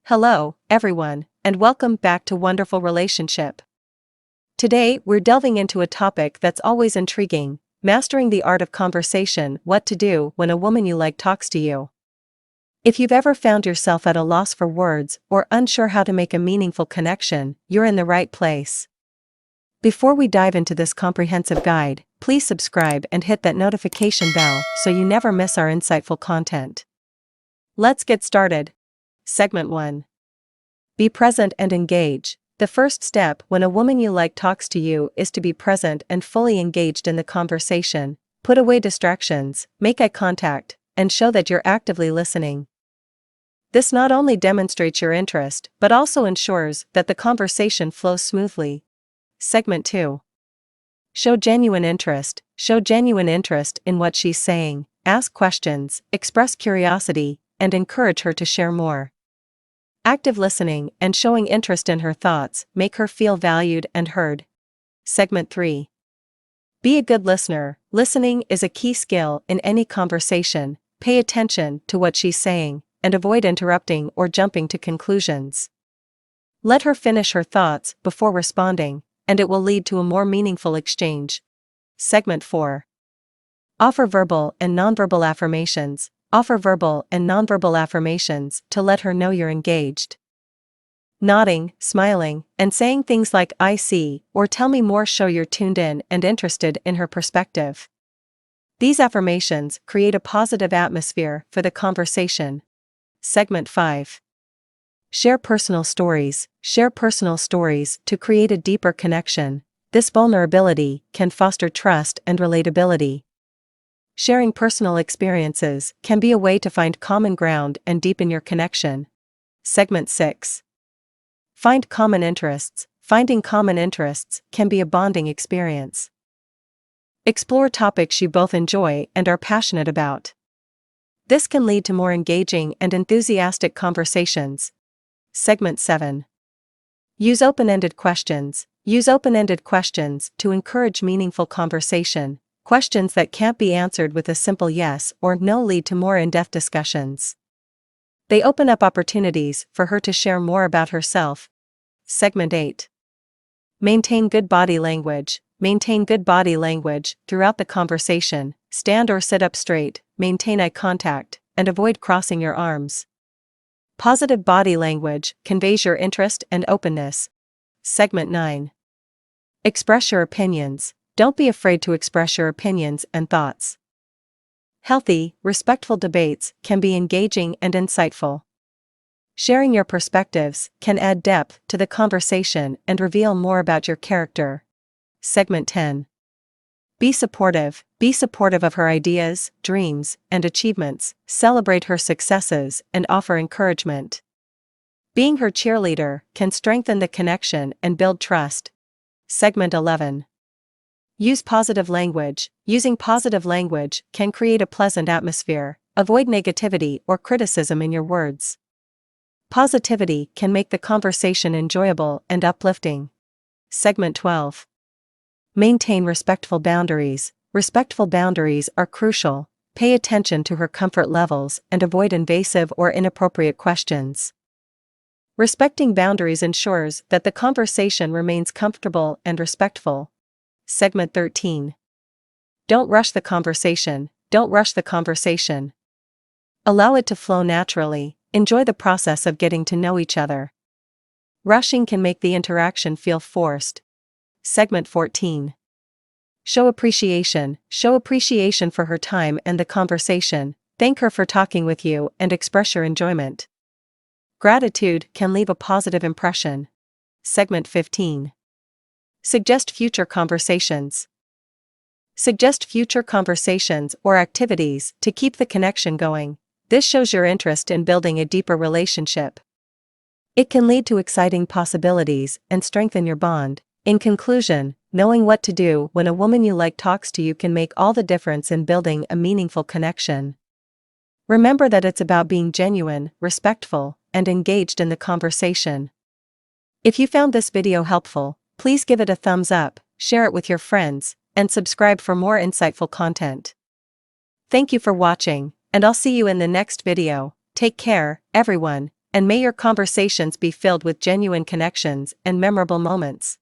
Hello, everyone, and welcome back to Wonderful Relationship. Today, we're delving into a topic that's always intriguing: mastering the art of conversation, what to do when a woman you like talks to you. If you've ever found yourself at a loss for words or unsure how to make a meaningful connection, you're in the right place. Before we dive into this comprehensive guide, please subscribe and hit that notification bell so you never miss our insightful content. Let's get started. Segment 1. Be present and engage. The first step when a woman you like talks to you is to be present and fully engaged in the conversation. Put away distractions, make eye contact, and show that you're actively listening. This not only demonstrates your interest, but also ensures that the conversation flows smoothly. Segment 2. Show genuine interest. Show genuine interest in what she's saying. Ask questions, express curiosity, and encourage her to share more. Active listening and showing interest in her thoughts make her feel valued and heard. Segment 3. Be a good listener. Listening is a key skill in any conversation. Pay attention to what she's saying and avoid interrupting or jumping to conclusions. Let her finish her thoughts before responding, and it will lead to a more meaningful exchange. Segment 4. Offer verbal and nonverbal affirmations. Offer verbal and nonverbal affirmations to let her know you're engaged. Nodding, smiling, and saying things like "I see" or "tell me more" show you're tuned in and interested in her perspective. These affirmations create a positive atmosphere for the conversation. Segment 5. Share personal stories. Share personal stories to create a deeper connection. This vulnerability can foster trust and relatability. Sharing personal experiences can be a way to find common ground and deepen your connection. Segment 6. Find common interests. Finding common interests can be a bonding experience. Explore topics you both enjoy and are passionate about. This can lead to more engaging and enthusiastic conversations. Segment 7. Use open-ended questions. Use open-ended questions to encourage meaningful conversation. Questions that can't be answered with a simple yes or no lead to more in-depth discussions. They open up opportunities for her to share more about herself. Segment 8. Maintain good body language. Maintain good body language throughout the conversation. Stand or sit up straight, maintain eye contact, and avoid crossing your arms. Positive body language conveys your interest and openness. Segment 9. Express your opinions. Don't be afraid to express your opinions and thoughts. Healthy, respectful debates can be engaging and insightful. Sharing your perspectives can add depth to the conversation and reveal more about your character. Segment 10. Be supportive. Be supportive of her ideas, dreams, and achievements. Celebrate her successes and offer encouragement. Being her cheerleader can strengthen the connection and build trust. Segment 11. Use positive language. Using positive language can create a pleasant atmosphere. Avoid negativity or criticism in your words. Positivity can make the conversation enjoyable and uplifting. Segment 12. Maintain respectful boundaries. Respectful boundaries are crucial. Pay attention to her comfort levels and avoid invasive or inappropriate questions. Respecting boundaries ensures that the conversation remains comfortable and respectful. Segment 13. Don't rush the conversation. Don't rush the conversation. Allow it to flow naturally. Enjoy the process of getting to know each other. Rushing can make the interaction feel forced. Segment 14. Show appreciation. Show appreciation for her time and the conversation. Thank her for talking with you and express your enjoyment. Gratitude can leave a positive impression. Segment 15. Suggest future conversations. Suggest future conversations or activities to keep the connection going. This shows your interest in building a deeper relationship. It can lead to exciting possibilities and strengthen your bond. In conclusion, knowing what to do when a woman you like talks to you can make all the difference in building a meaningful connection. Remember that it's about being genuine, respectful, and engaged in the conversation. If you found this video helpful, please give it a thumbs up, share it with your friends, and subscribe for more insightful content. Thank you for watching, and I'll see you in the next video. Take care, everyone, and may your conversations be filled with genuine connections and memorable moments.